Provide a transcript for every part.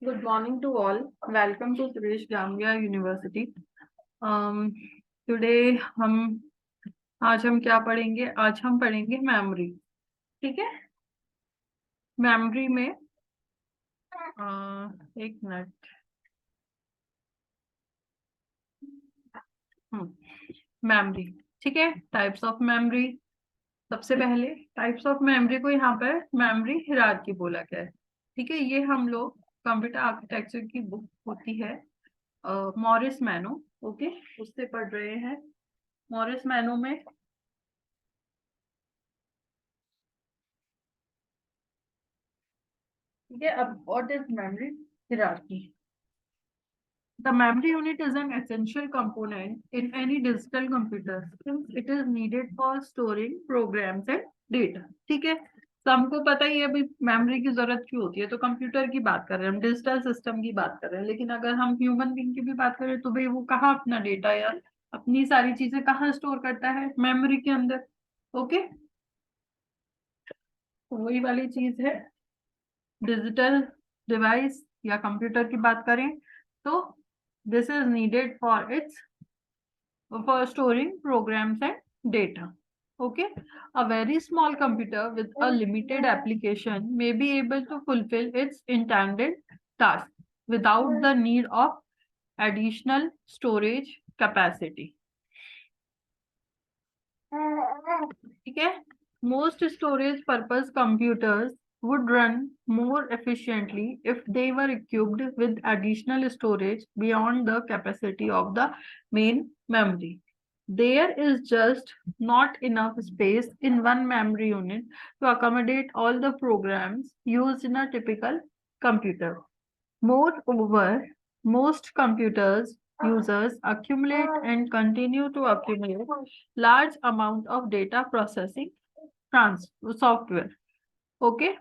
Good morning to all. Welcome to Suresh Gambiya University. Um, Today आज हम क्या पढ़ेंगे? आज हम पढ़ेंगे मेमोरी. ठीक है. मेमोरी में एक मिनट. मेमोरी. ठीक है. Types of memory. सबसे पहले टाइप्स ऑफ मेमोरी को यहाँ पर मेमोरी हिरार्की बोला गया है. ठीक है. ये हम लोग कंप्यूटर आर्किटेक्चर की बुक होती है मॉरिस मैनो. ओके. उससे पढ़ रहे हैं. मॉरिस मैनो में ठीक है. अब what is memory hierarchy? The memory unit is an essential component in any digital computer since it is needed for storing programs and data. ठीक है. तो हमको पता ही है भाई मेमोरी की जरूरत क्यों होती है. तो कंप्यूटर की बात कर रहे हैं हम, डिजिटल सिस्टम की बात कर रहे हैं. लेकिन अगर हम ह्यूमन बीइंग की भी बात करें तो भाई वो कहाँ अपना डेटा या अपनी सारी चीजें कहाँ स्टोर करता है? मेमोरी के अंदर. ओके. तो वही वाली चीज है. डिजिटल डिवाइस या कंप्यूटर की बात करें तो this is needed for storing programs and data. Okay. A very small computer with a limited application may be able to fulfill its intended task without the need of additional storage capacity. ठीक है. Most storage purpose computers would run more efficiently if they were equipped with additional storage beyond the capacity of the main memory. There is just not enough space in one memory unit to accommodate all the programs used in a typical computer. Moreover, most computers users accumulate and continue to accumulate large amount of data processing software. Okay.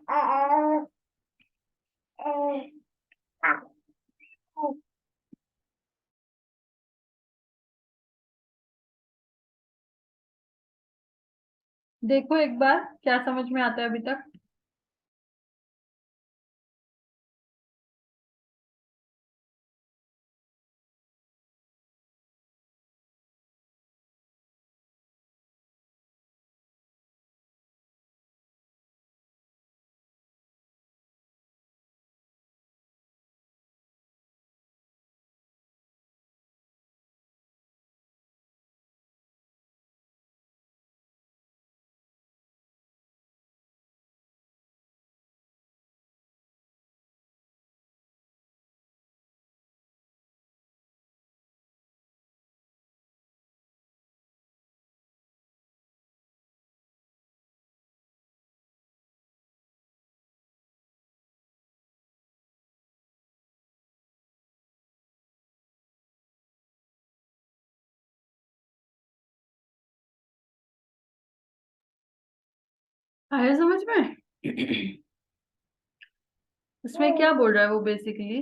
देखो एक बार क्या समझ में आता है अभी तक. आया समझ में? इसमें क्या बोल रहा है वो बेसिकली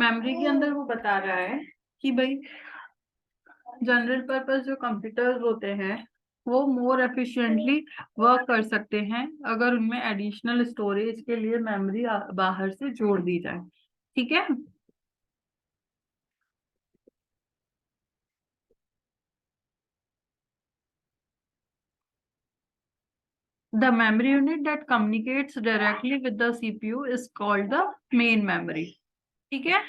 मेमोरी के अंदर वो बता रहा है कि भाई जनरल पर्पस जो कंप्यूटर्स होते हैं वो मोर एफिशिएंटली वर्क कर सकते हैं अगर उनमें एडिशनल स्टोरेज के लिए मेमोरी बाहर से जोड़ दी जाए. ठीक है. The memory unit that communicates directly with the CPU is called the main memory. ठीक है.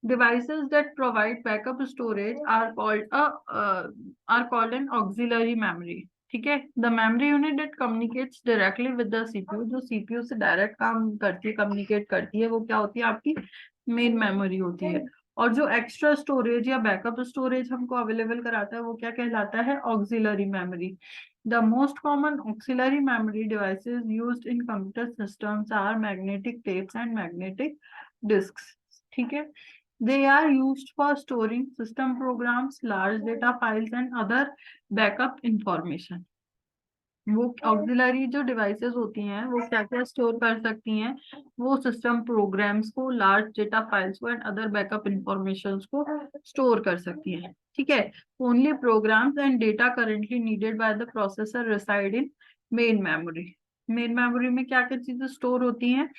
Devices that provide backup storage are called an auxiliary memory. ठीक है. The memory unit that communicates directly with the CPU, जो CPU से direct काम करती है, communicate करती है, वो क्या होती है? आपकी मेन मेमोरी होती है. और जो एक्स्ट्रा स्टोरेज या बैकअप स्टोरेज हमको अवेलेबल कराता है वो क्या कहलाता है? Auxiliary memory. The most common auxiliary memory devices used in computer systems are magnetic tapes and magnetic disks. ठीक है. They are used for storing system programs, large data files and other backup information. वो auxiliary जो devices होती हैं वो क्या क्या store कर सकती हैं, वो सिस्टम प्रोग्राम्स को, लार्ज डेटा फाइल्स को एंड अदर बैकअप इंफॉर्मेशन को स्टोर कर सकती हैं। ठीक है। Only programs and data currently needed by the processor reside in main memory. Main memory में क्या क्या चीजें स्टोर होती हैं,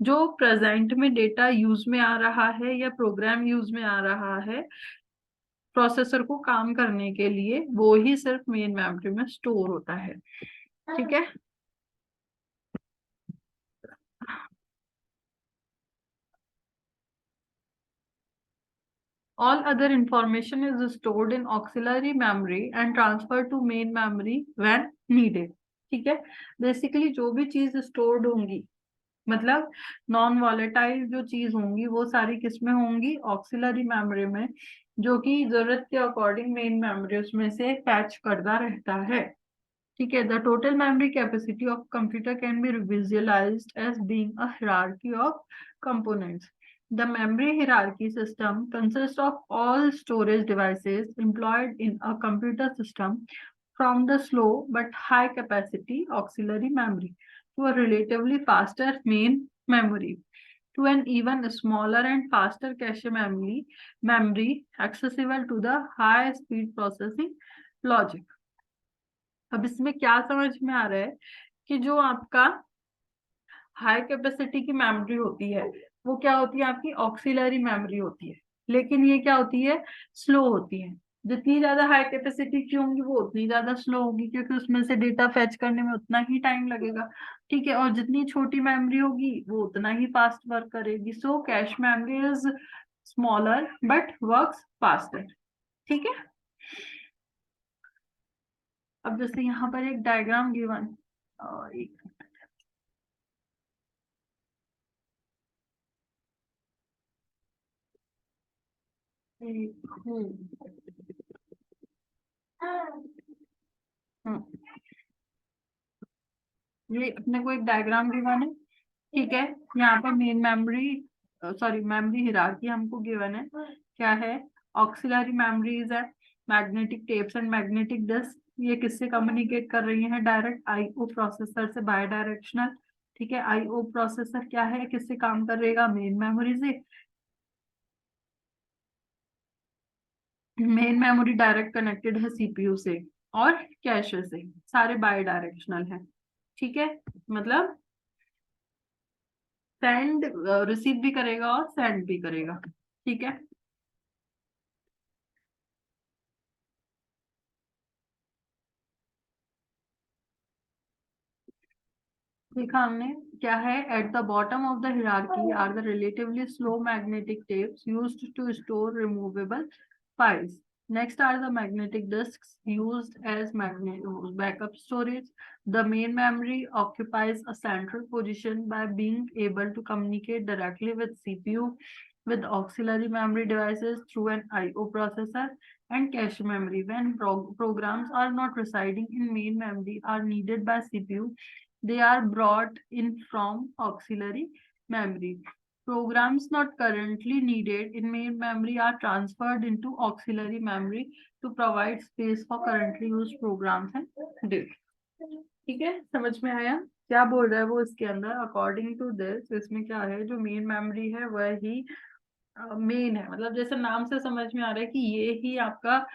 जो प्रेजेंट में डेटा यूज में आ रहा है या प्रोग्राम यूज में आ रहा है प्रोसेसर को काम करने के लिए, वो ही सिर्फ मेन मेमोरी में स्टोर होता है। ठीक है। All other information is stored in auxiliary memory and transferred to main memory when needed. ठीक है। बेसिकली जो भी चीज स्टोर्ड होंगी, मतलब नॉन वॉलेटाइल जो चीज होंगी, वो सारी किसमें होंगी, ऑक्सिलरी मेमोरी में, जो कि जरूरत के अकॉर्डिंग मेन मेमोरी उसमें से फैच करता रहता है। ठीक है। The total memory capacity of computer can be visualized as being a hierarchy of components. The memory hierarchy system consists of all storage devices employed in a computer system, from the slow but high capacity auxiliary memory to a relatively faster main memory to an even smaller and faster cache memory accessible to the high speed processing logic. अब इसमें क्या समझ में आ रहा है कि जो आपका हाई कैपेसिटी की मेमोरी होती है वो क्या होती है, आपकी ऑक्सिलरी मेमोरी होती है, लेकिन ये क्या होती है, स्लो होती है। जितनी ज्यादा हाई कैपेसिटी की होंगी वो उतनी ज्यादा स्लो होगी, क्योंकि उसमें से डेटा फेच करने में उतना ही टाइम लगेगा। ठीक है। और जितनी छोटी मेमोरी होगी वो उतना ही फास्ट वर्क करेगी। So cash memory is smaller but works faster. ठीक है। अब जैसे यहाँ पर एक डायग्राम गिवन, एक हम्म, ये अपने को एक डायग्राम गिवन है। ठीक है। यहाँ पर main memory, sorry memory hierarchy हमको गिवन है। क्या है, ऑक्सिलरी मेमोरीज है, magnetic tapes and magnetic disk. ये किससे कम्युनिकेट कर रही है, डायरेक्ट आईओ प्रोसेसर से, बाय डायरेक्शनल। ठीक है। आईओ प्रोसेसर क्या है, किससे काम करेगा, मेन मेमोरी से। मेन मेमोरी डायरेक्ट कनेक्टेड है सीपीयू से और कैशे से, सारे बाय डायरेक्शनल है। ठीक है। मतलब सेंड, रिसीव भी करेगा और सेंड भी करेगा। ठीक है। देखा हमने क्या है, at the bottom of the hierarchy are the relatively slow magnetic tapes used to store removable files. Next are the magnetic disks used as magnet backup storage. The main memory occupies a central position by being able to communicate directly with CPU, with auxiliary memory devices through an I/O processor and cache memory. When programs are not residing in main memory are needed by CPU, they are brought in from auxiliary memory. Programs not currently needed in main memory are transferred into auxiliary memory to provide space for currently used programs and data. ठीक है, समझ में आया क्या बोल रहा है वो इसके अंदर। अकॉर्डिंग टू दिस, इसमें क्या है, जो मेन मेमोरी है वह ही मेन है, मतलब जैसे नाम से समझ में आ रहा है कि ये ही आपका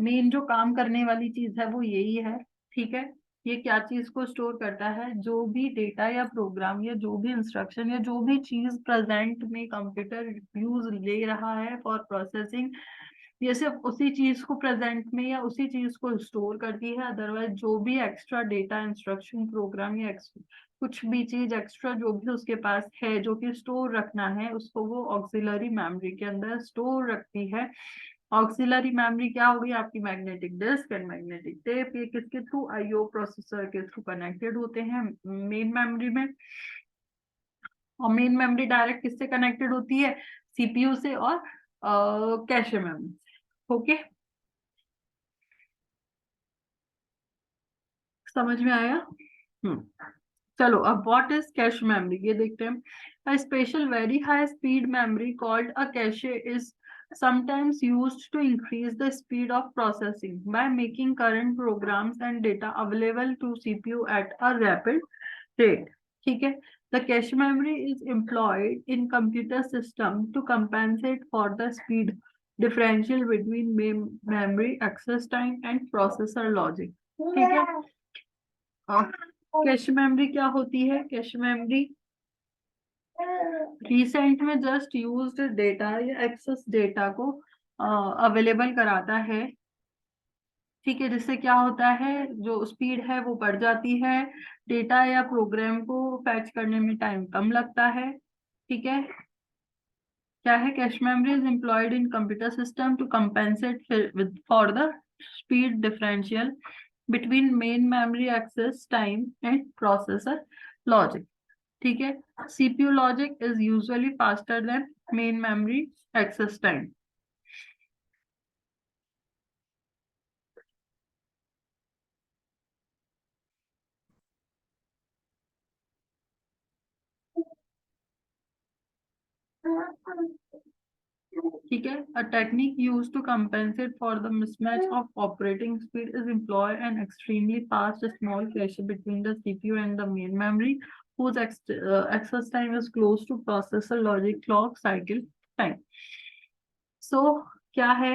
मेन जो काम करने वाली चीज है वो यही है। ठीक है। ये क्या चीज को स्टोर करता है, जो भी डेटा या प्रोग्राम या जो भी इंस्ट्रक्शन या जो भी चीज प्रेजेंट में कंप्यूटर यूज ले रहा है फॉर प्रोसेसिंग, ये सिर्फ उसी चीज को प्रेजेंट में या उसी चीज को स्टोर करती है। अदरवाइज जो भी एक्स्ट्रा डेटा, इंस्ट्रक्शन, प्रोग्राम या कुछ भी चीज एक्स्ट्रा जो भी उसके पास है जो कि स्टोर रखना है, उसको वो ऑक्सिलरी मेमोरी के अंदर स्टोर रखती है। ऑक्सिलरी मेमोरी क्या होगी, आपकी magnetic disk and magnetic tape. ये किसके थ्रू, आईओ प्रोसेसर के थ्रू कनेक्टेड होते हैं मेन मेमोरी में। और मेन मेमोरी डायरेक्ट किससे कनेक्टेड होती है, सीपीयू से और कैशे मेमोरी से। ओके, समझ में आया। हम्म चलो अब व्हाट इज कैश मेमोरी ये देखते हैं. A special very high speed memory called a cache is sometimes used to increase the speed of processing by making current programs and data available to CPU at a rapid rate. ठीक है. The cache memory is employed in computer system to compensate for the speed differential between memory access time and processor logic. ठीक है. Cache memory क्या होती है? Cache memory recent में just used data या access data को available कराता है. ठीक है. जिससे क्या होता है, जो स्पीड है वो बढ़ जाती है, डेटा या प्रोग्राम को फैच करने में टाइम कम लगता है. ठीक है. क्या है? Cache memory is employed in computer system to compensate for the speed differential between main memory access time and processor logic. ठीक है. CPU logic is usually faster than main memory access time. ठीक है. A technique used to compensate for the mismatch of operating speed is employ an extremely fast small cache between the CPU and the main memory whose access time is close to processor logic clock cycle time. So क्या है?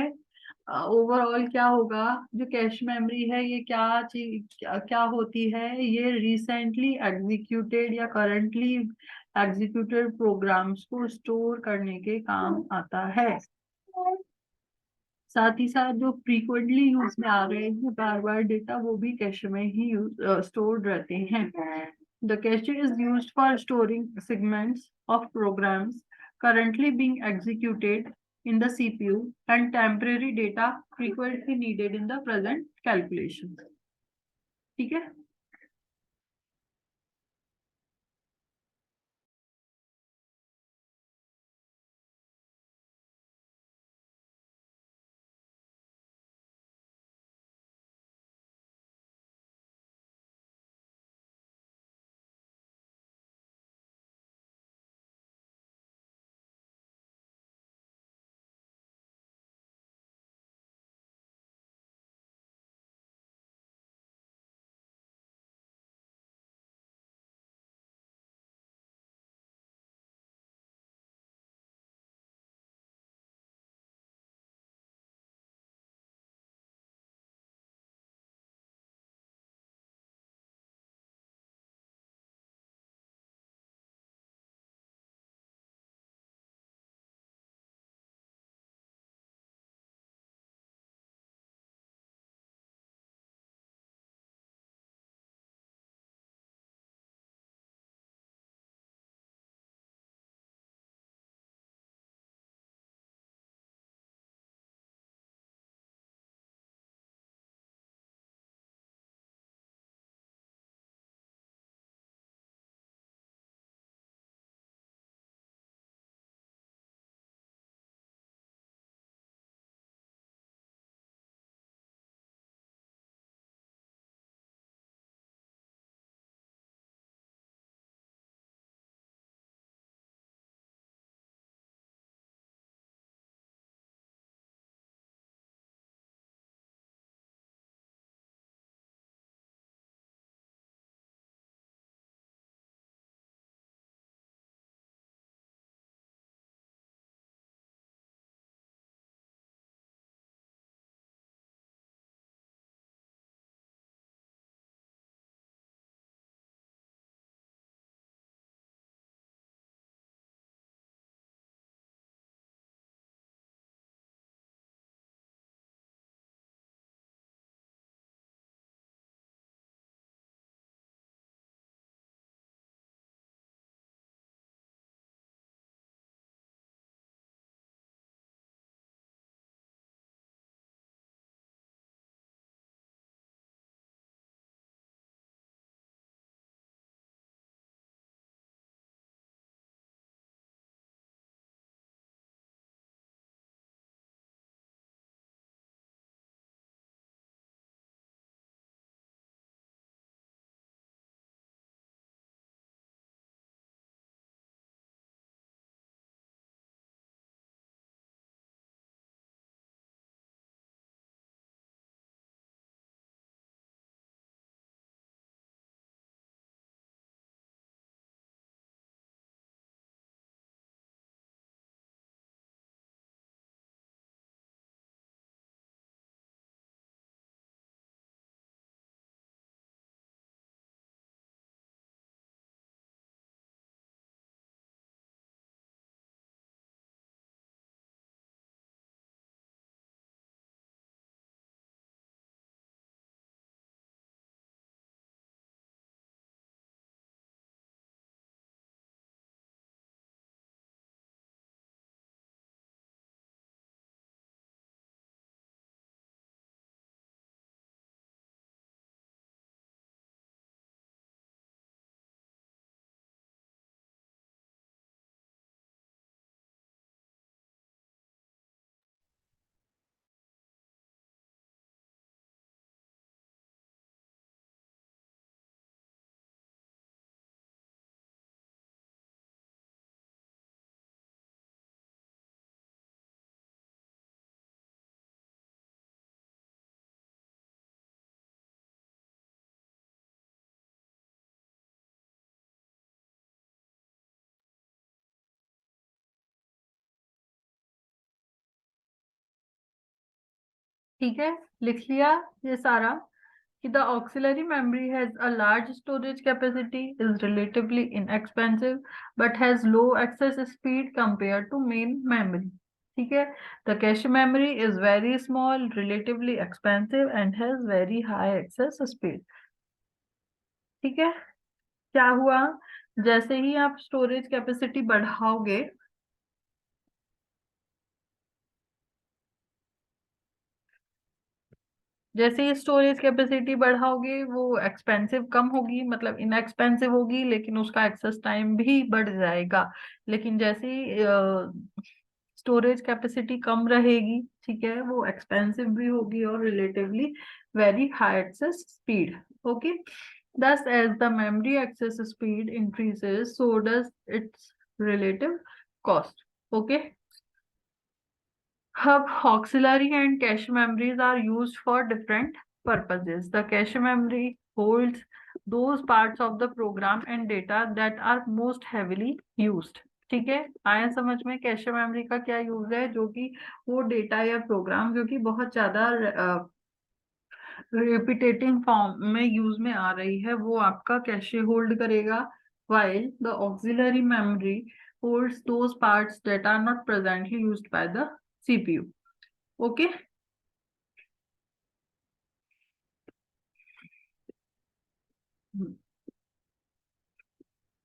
Overall क्या होगा? जो cache memory है ये क्या चीज क्या होती है? ये रिसेंटली एग्जीक्यूटेड या करंटली एग्जीक्यूटेड प्रोग्राम्स को स्टोर करने के काम आता है. साथ ही साथ जो फ्रीक्वेंटली यूज में आ रहे हैं बार बार डेटा, वो भी कैश में ही स्टोर्ड रहते हैं. The cache is used for storing segments of programs currently being executed in the CPU and temporary data frequently needed in the present calculations. ठीक है. ठीक है, लिख लिया ये सारा कि the auxiliary memory has a large storage capacity, is relatively inexpensive, but has low access speed compared to main memory. ठीक है, the cache memory is very small, relatively expensive, and has very high access speed. ठीक है, क्या हुआ, जैसे ही आप storage capacity बढ़ाओगे, जैसे ही storage capacity बढ़ाओगे वो एक्सपेंसिव कम होगी, मतलब इनएक्सपेंसिव होगी, लेकिन उसका एक्सेस टाइम भी बढ़ जाएगा। लेकिन जैसे ही स्टोरेज कैपेसिटी कम रहेगी, ठीक है, वो एक्सपेंसिव भी होगी और relatively very high access speed. Okay, thus as the memory access speed increases so does its relative cost. Okay, auxiliary and cache memories are used for different purposes. The cache memory holds those parts of the program and data that are most heavily used. ठीक है, आया समझ में cache memory का क्या use है, जो कि वो डेटा या प्रोग्राम जो कि बहुत ज्यादा रिपीटेटिंग फॉर्म में यूज में आ रही है, वो आपका कैशे होल्ड करेगा, while the auxiliary memory holds those parts that are not presently used by the CPU. Okay.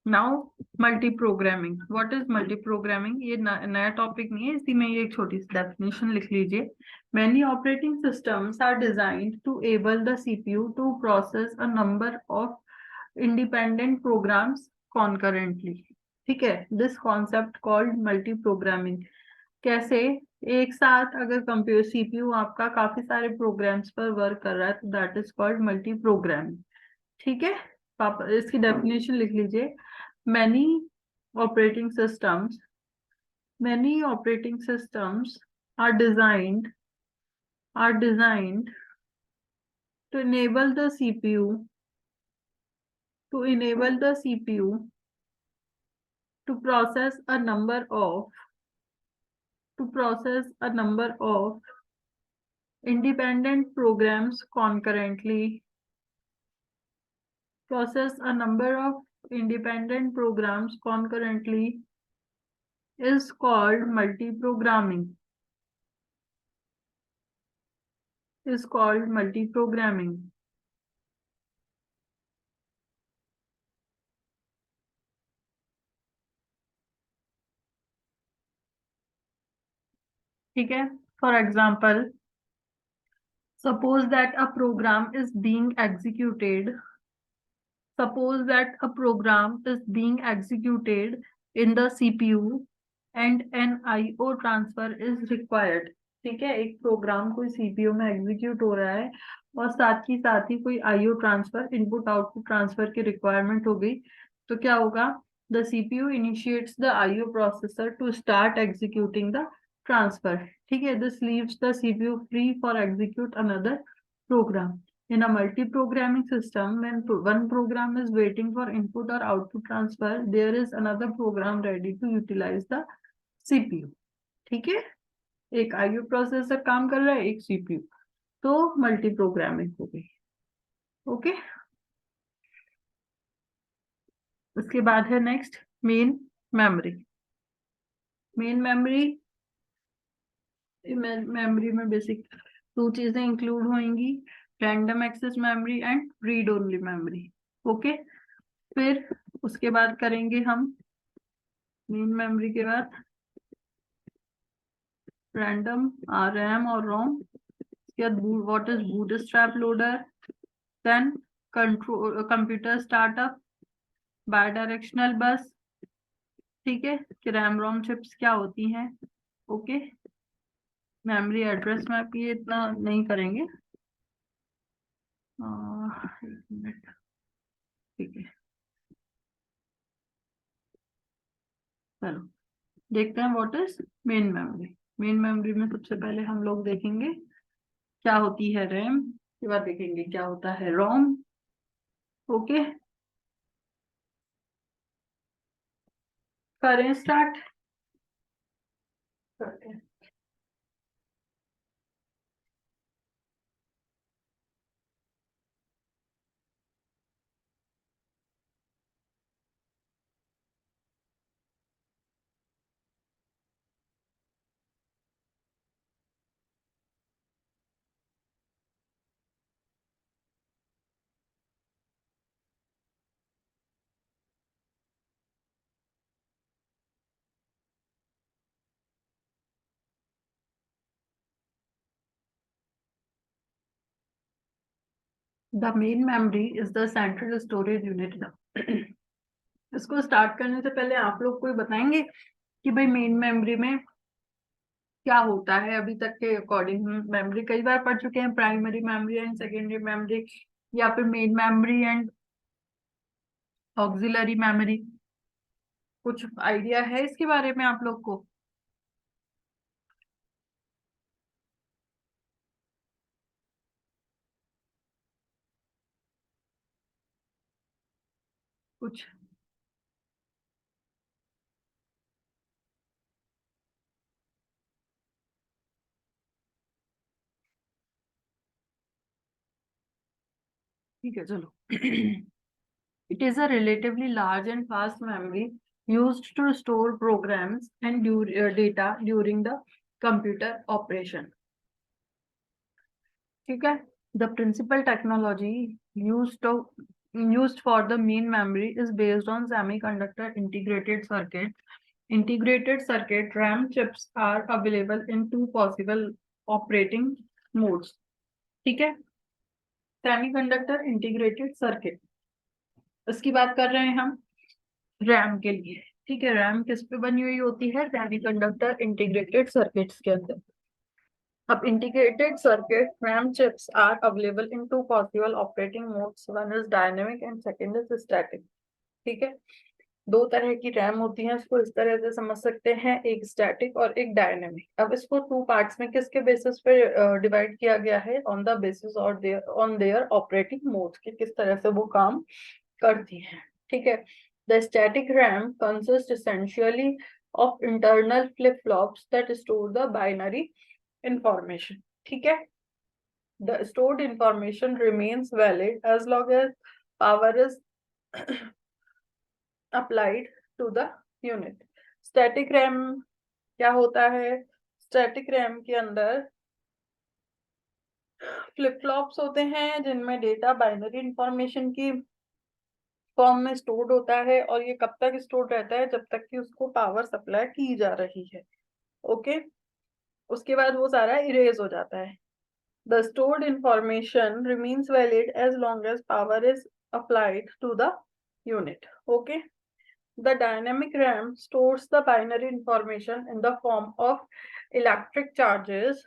Now multi programming, what is multi programming, ये नया टॉपिक नहीं है, इसी में ये एक छोटी सी डेफिनेशन लिख लीजिए। Many operating systems are designed to able the CPU to process a number of independent programs concurrently. ठीक है, this concept called multi programming. कैसे, एक साथ अगर कंप्यूटर सीपीयू आपका काफी सारे प्रोग्राम्स पर वर्क कर रहा है तो that is called multi programming. ठीक है, पापा इसकी डेफिनेशन लिख लीजिए। many operating systems many operating systems are designed to enable the cpu to enable the cpu to process a number of independent programs concurrently. Process a number of independent programs concurrently is called multi-programming. ठीक है, for example, suppose that a program is being executed suppose that a program is being executed in the CPU and an IO transfer is required. ठीक है, एक programme कोई CPU में execute हो रहा है और साथ ही कोई IO transfer, input output transfer की रिक्वायरमेंट हो गई, तो क्या होगा, the CPU initiates the IO processor to start executing the transfer. ठीक है, this leaves the CPU free for execute another program. In a multi-programming system, when one program is waiting for input or output transfer, there is another program ready to utilize the CPU. ठीक है, एक IO processor काम कर रहा है, एक CPU, तो multi programming हो गई। ओके, उसके बाद है next main memory. Main memory में बेसिक दो चीजें इंक्लूड होंगी, random access memory and read only memory. Okay, फिर उसके बाद करेंगे हम मेन मेमोरी के बाद रैंडम रैम और ROM, what is bootstrap loader, then control computer startup, bidirectional bus. ठीक है, कि रैम रोम चिप्स क्या होती हैं। ओके, मेमोरी एड्रेस मैप ये इतना नहीं करेंगे, एक मिनट। ठीक है, चलो देखते हैं what is main memory. Main memory में सबसे पहले हम लोग देखेंगे क्या होती है रैम, के बाद देखेंगे क्या होता है रोम। ओके, करें स्टार्ट, करते हैं। The main memory is the central storage unit. इसको स्टार्ट करने से पहले आप लोग कोई बताएंगे कि भाई मेन मेमोरी में क्या होता है। अभी तक के अकॉर्डिंग मेमोरी कई बार पढ़ चुके हैं, primary memory and secondary memory, या फिर main memory and auxiliary memory. कुछ आइडिया है इसके बारे में आप लोग को? कुछ ठीक है, चलो। It is a relatively large and fast memory used to store programs and data during the computer operation. ठीक है? The principal technology used for the main memory is based on semiconductor integrated circuit. Integrated circuit RAM chips are available in two possible operating modes. ठीक है? Semiconductor integrated circuit, इसकी बात कर रहे हैं हम रैम के लिए। ठीक है, रैम किस पे बनी हुई होती है? सेमीकंडक्टर इंटीग्रेटेड सर्किट्स के अंदर। अब integrated circuit RAM chips are available in two possible operating modes, one is dynamic and second is static. ठीक है, दो तरह की रैम होती है, इसको इस तरह से समझ सकते हैं, एक स्टैटिक और एक डायनेमिक। अब इसको टू पार्ट्स में किसके बेसिस पे डिवाइड किया गया है? ऑन द बेसिस और ऑन देयर ऑपरेटिंग मोड्स के, किस तरह से वो काम करती है। ठीक है, the static RAM consist essentially of internal flip flops that store the binary information. ठीक है, the stored information remains valid as long as power is applied to the unit. Static RAM क्या होता है? स्टैटिक रैम के अंदर flip flops होते हैं जिनमें डेटा बाइनरी इंफॉर्मेशन की फॉर्म में स्टोर्ड होता है, और ये कब तक स्टोर्ड रहता है? जब तक कि उसको पावर सप्लाई की जा रही है। ओके, उसके बाद वो सारा इरेज हो जाता है। The stored information remains valid as long as power is applied to the unit. Okay, the dynamic RAM stores the binary information in the form of electric charges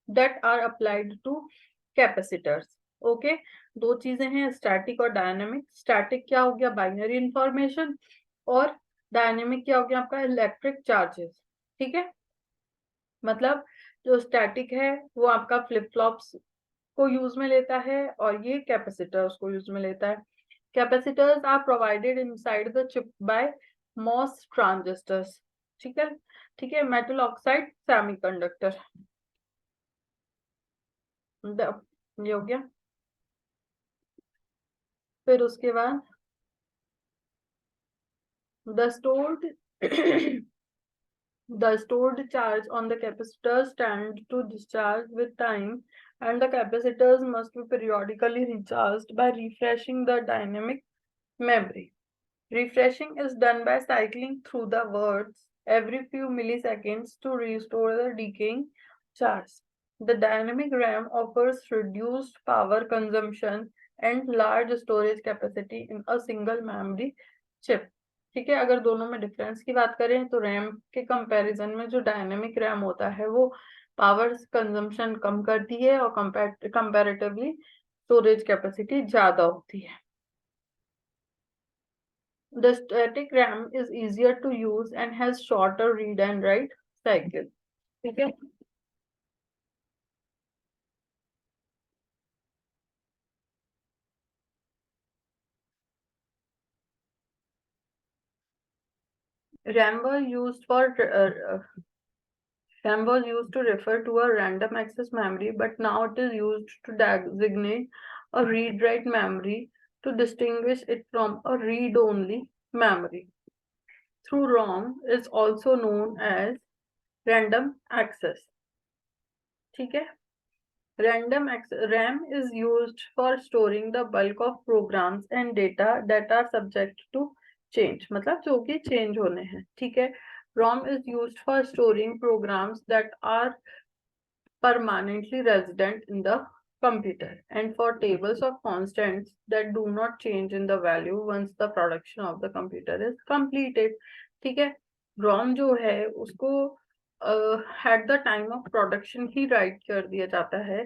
that are applied to capacitors. Okay, दो चीजें हैं, static और dynamic. Static क्या हो गया? Binary information, और dynamic क्या हो गया? आपका इलेक्ट्रिक चार्जेस। ठीक है, मतलब जो स्टैटिक है वो आपका फ्लिप फ्लॉप्स को यूज में लेता है, और ये कैपेसिटर्स को यूज में लेता है। Capacitors are provided inside the chip by MOS transistors. ठीक है, ठीक है, मेटल ऑक्साइड सेमीकंडक्टर। ये हो गया। फिर उसके बाद the stored the stored charge on the capacitors tend to discharge with time, and the capacitors must be periodically recharged by refreshing the dynamic memory. Refreshing is done by cycling through the words every few milliseconds to restore the decaying charge. The dynamic RAM offers reduced power consumption and large storage capacity in a single memory chip. ठीक है, अगर दोनों में difference की बात करें तो RAM के कंपैरिजन में जो डायनेमिक रैम होता है वो पावर कंजम्पशन कम करती है, और कंपैरेटिवली स्टोरेज कैपेसिटी ज्यादा होती है। The static RAM is easier to use and has shorter read and write cycle. ठीक है, RAM was used for RAM was used to refer to a random access memory, but now it is used to designate a read-write memory to distinguish it from a read-only memory. Through ROM is also known as random access. ठीक है, RAM is used for storing the bulk of programs and data that are subject to change, मतलब जो कि change होने हैं। ठीक है, ROM is used for storing programs that are permanently resident in the computer, and for tables of constants that do not change in the value once the production of the computer is completed. ठीक है, ROM जो है उसको at the time of production he write कर दिया जाता है,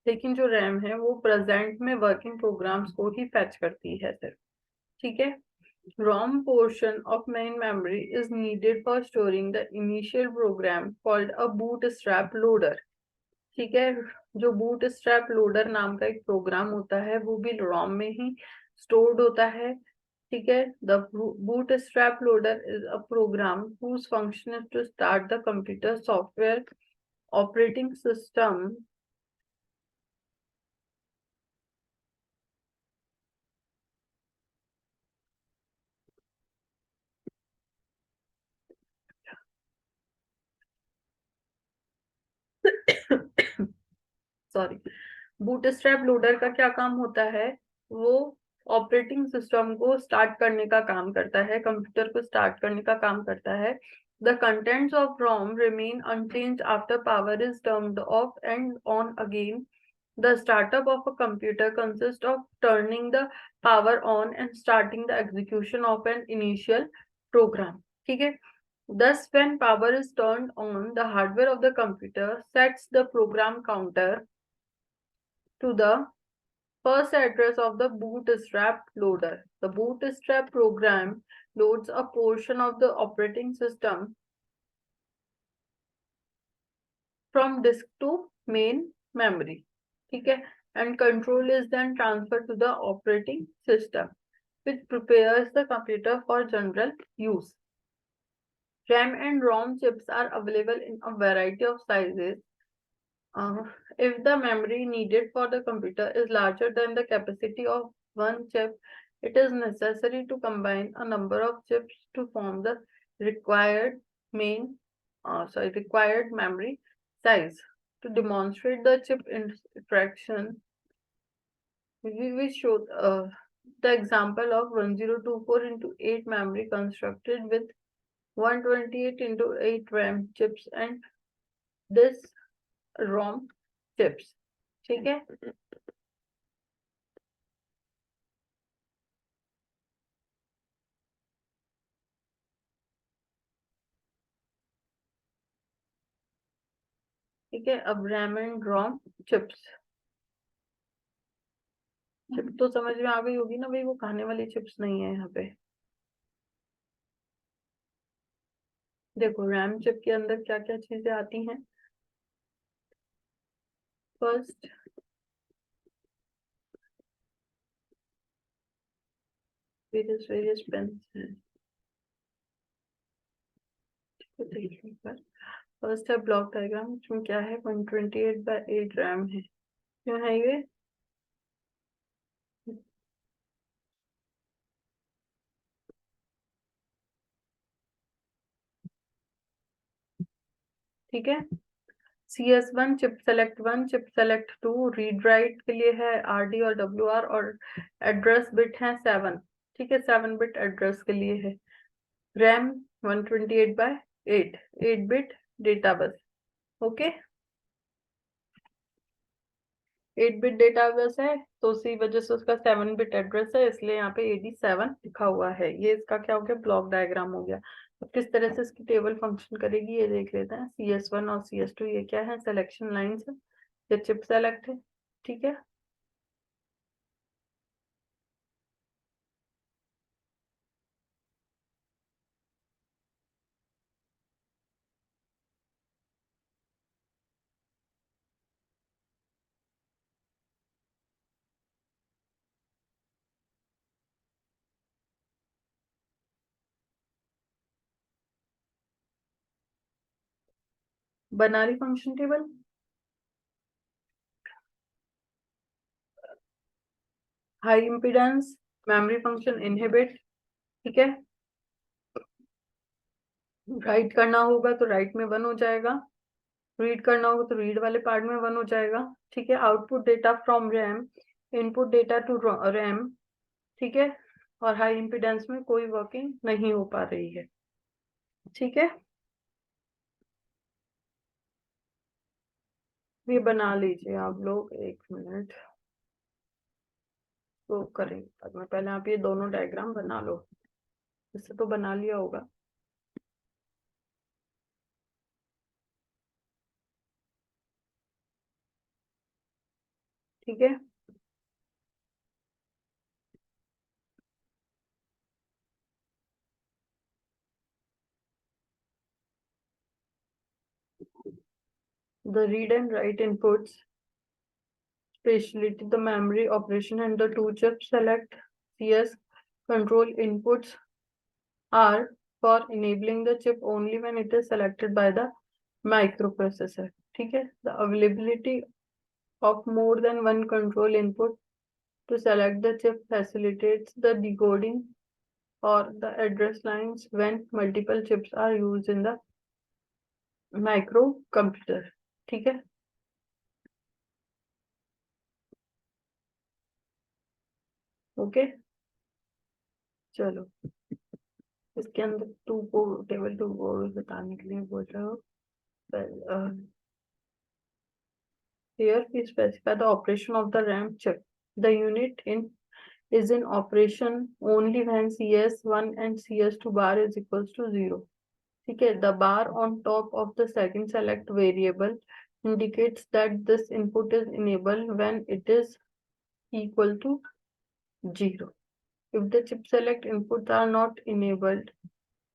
लेकिन जो RAM है वो present में working programs को ही fetch करती है सिर्फ. ठीक है, ROM portion of main memory is needed for storing the initial program called a bootstrap loader. ठीक है, जो बूटस्ट्रैप लोडर नाम का एक प्रोग्राम होता है वो भी रोम में ही स्टोर्ड होता है. ठीक है, the bootstrap loader is a program whose function is to start the computer software operating system sorry, bootstrap loader का क्या काम होता है, वो ऑपरेटिंग सिस्टम को स्टार्ट करने का काम करता है, कंप्यूटर को स्टार्ट करने का काम करता है. The contents of ROM remain unchanged after power is turned off and on again. The startup of a computer consist of turning the power on and starting the execution of an initial program. ठीक है, thus when power is turned on, the hardware of the computer sets the program counter to the first address of the bootstrap loader. The bootstrap program loads a portion of the operating system from disk to main memory. ठीक है, and control is then transferred to the operating system, which prepares the computer for general use. RAM and ROM chips are available in a variety of sizes. If the memory needed for the computer is larger than the capacity of one chip, it is necessary to combine a number of chips to form the required required memory size. To demonstrate the chip interaction, we will show the example of 1024 into 8 memory constructed with 128 into 8 RAM chips and this ROM chips. ठीक है, ठीक है, अब RAM and ROM chips. Chip तो समझ में आ गई होगी ना भाई, वो खाने वाली चिप्स नहीं है यहाँ पे. देखो RAM चिप के अंदर क्या क्या चीजें आती हैं. फर्स्ट वेरियस पेन्स हैं. फर्स्ट है ब्लॉक डायग्राम, इसमें क्या है 128/8 RAM है. क्यों है ये, ठीक है. CS1 chip select 1, chip select 2 read write के लिए है RD और WR, और एड्रेस बिट है 7. ठीक है, 7 बिट एड्रेस के लिए है. RAM 128/8 8 bit data bus. Okay, 8 bit data bus है तो उसी वजह से उसका 7 बिट एड्रेस है, इसलिए यहाँ पे AD7 लिखा हुआ है. ये इसका क्या हो गया, ब्लॉक डायग्राम हो गया. अब किस तरह से इसकी टेबल फंक्शन करेगी ये देख लेते हैं. CS1 और CS2 ये क्या है, सिलेक्शन लाइन्स है, ये चिप सेलेक्ट है. ठीक है, बना रही function table. High impedance memory function inhibit. ठीक है, राइट करना होगा तो राइट में 1 हो जाएगा, रीड करना होगा तो रीड वाले पार्ट में 1 हो जाएगा. ठीक है, output data from RAM, input data to RAM. ठीक है, और हाई इम्पीडेंस में कोई वर्किंग नहीं हो पा रही है. ठीक है, ये बना लीजिए आप लोग, 1 मिनट तो करेंगे बाद में। पहले आप ये दोनों डायग्राम बना लो, इससे तो बना लिया होगा। ठीक है, the read and write inputs, especially the memory operation and the two chip select CS control inputs are for enabling the chip only when it is selected by the microprocessor. ठीक है, the availability of more than one control input to select the chip facilitates the decoding or the address lines when multiple chips are used in the microcomputer. ठीक है, okay चलो, इसके अंदर to को table to को बताने के लिए बोल रहे हो। Here we specify the operation of the RAM chip. The unit in is in operation only when CS1 and CS2 bar is equals to 0. ठीक है, the bar on top of the second select variable indicates that this input is enabled when it is equal to 0. If the chip select inputs are not enabled,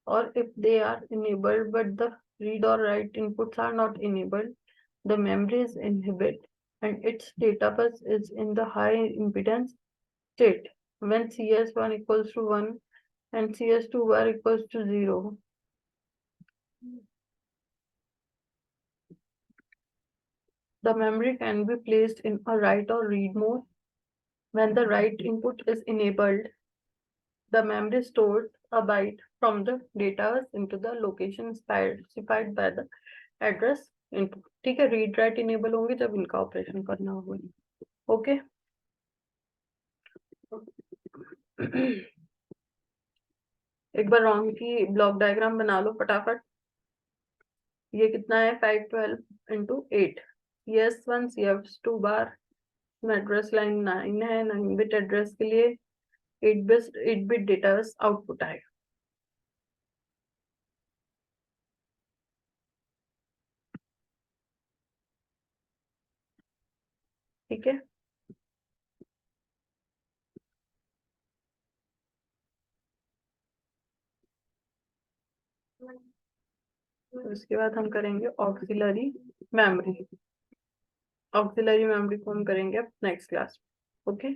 or if they are enabled but the read or write inputs are not enabled, the memory is inhibited and its data bus is in the high impedance state. When CS1 equals to 1 and CS2 bar equals to 0, the memory can be placed in a write or read mode. When the write input is enabled, the memory stores a byte from the data bus into the location specified by the address input. ठीक है, read write enable होंगे जब इनका operation करना होगा। Okay एक बार wrong की block diagram बना लो फटाफट। ये कितना है, 512 इंटू 8, CS1 CS2 बार एड्रेस लाइन 9 है, 9 बिट एड्रेस के लिए 8 बिट डेटा आउटपुट आएगा। ठीक है, उसके बाद हम करेंगे ऑक्सिलरी मेमोरी। ऑक्सिलरी मेमोरी को हम करेंगे अब नेक्स्ट क्लास। ओके,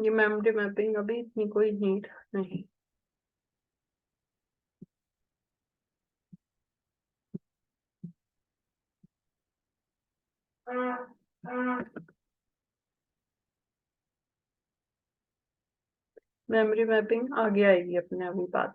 ये मेमोरी मैपिंग अभी इतनी कोई नीड नहीं। मेमोरी मैपिंग आगे आएगी अपने अभी बात।